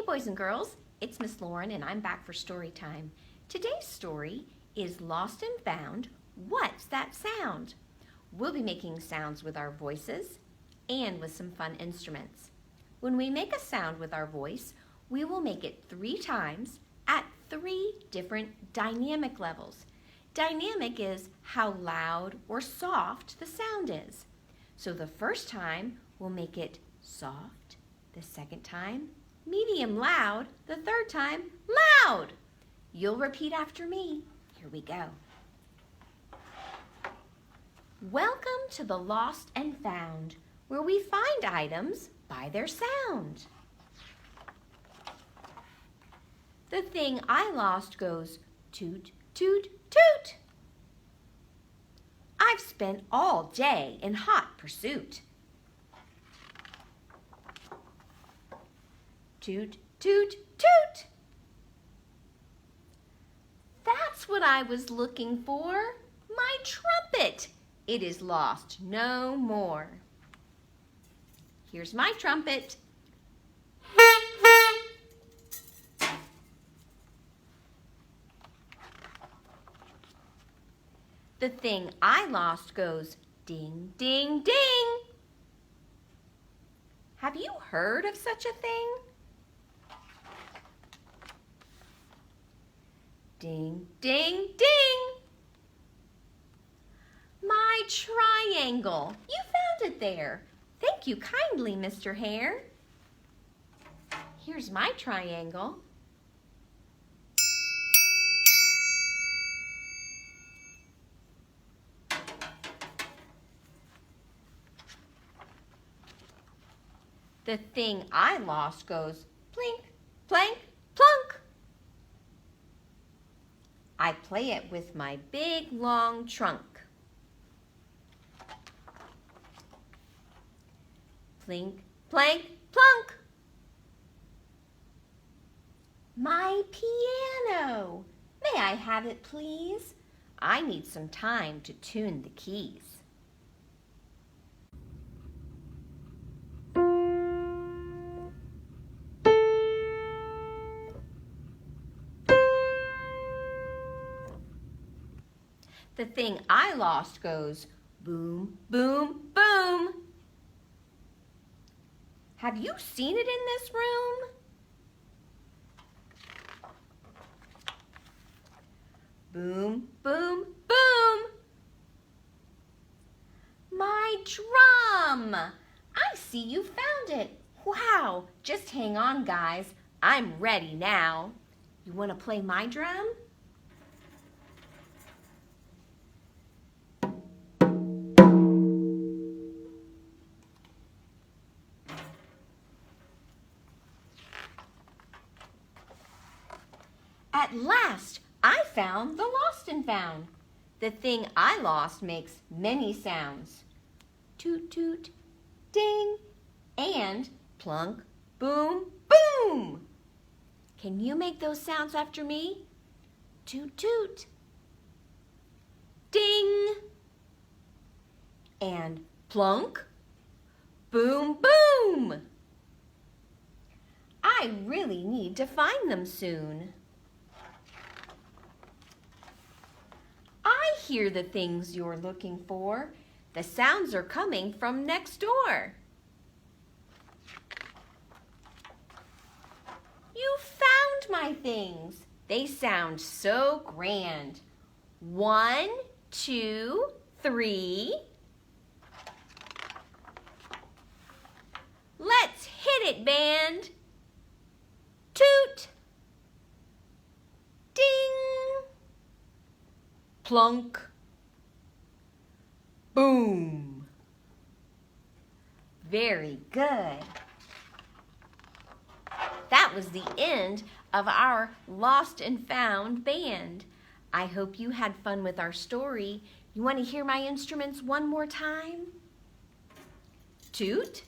boys and girls, it's Miss Lauren and I'm back for story time. Today's story is Lost and Found, What's That Sound? We'll be making sounds with our voices and with some fun instruments. When we make a sound with our voice, we will make it 3 times at 3 different dynamic levels. Dynamic is how loud or soft the sound is. So the first time we'll make it soft, the second time medium loud, the third time loud. You'll repeat after me. Here we go. Welcome to the Lost and Found, where we find items by their sound. The thing I lost goes toot, toot, toot. I've spent all day in hot pursuit. Toot, toot, toot. That's what I was looking for. My trumpet. It is lost no more. Here's my trumpet. The thing I lost goes ding, ding, ding. Have you heard of such a thing? Ding, ding, ding. My triangle. You found it there. Thank you kindly, Mr. Hare. Here's my triangle. The thing I lost goes plink, plank, plunk. I play it with my big long trunk. Plink, plank, plunk. My piano. May I have it, please? I need some time to tune the keys. The thing I lost goes boom, boom, boom. Have you seen it in this room? Boom, boom, boom. My drum. I see you found it. Wow, just hang on, guys. I'm ready now. You want to play my drum? At last, I found the lost and found. The thing I lost makes many sounds. Toot, toot, ding, and plunk, boom, boom. Can you make those sounds after me? Toot, toot, ding, and plunk, boom, boom. I really need to find them soon. I hear the things you're looking for. The sounds are coming from next door. You found my things. They sound so grand. 1, 2, 3. Let's hit it, band. Toot. Ding. Plunk. Boom. Very good. That was the end of our Lost and Found band. I hope you had fun with our story. You want to hear my instruments one more time? Toot.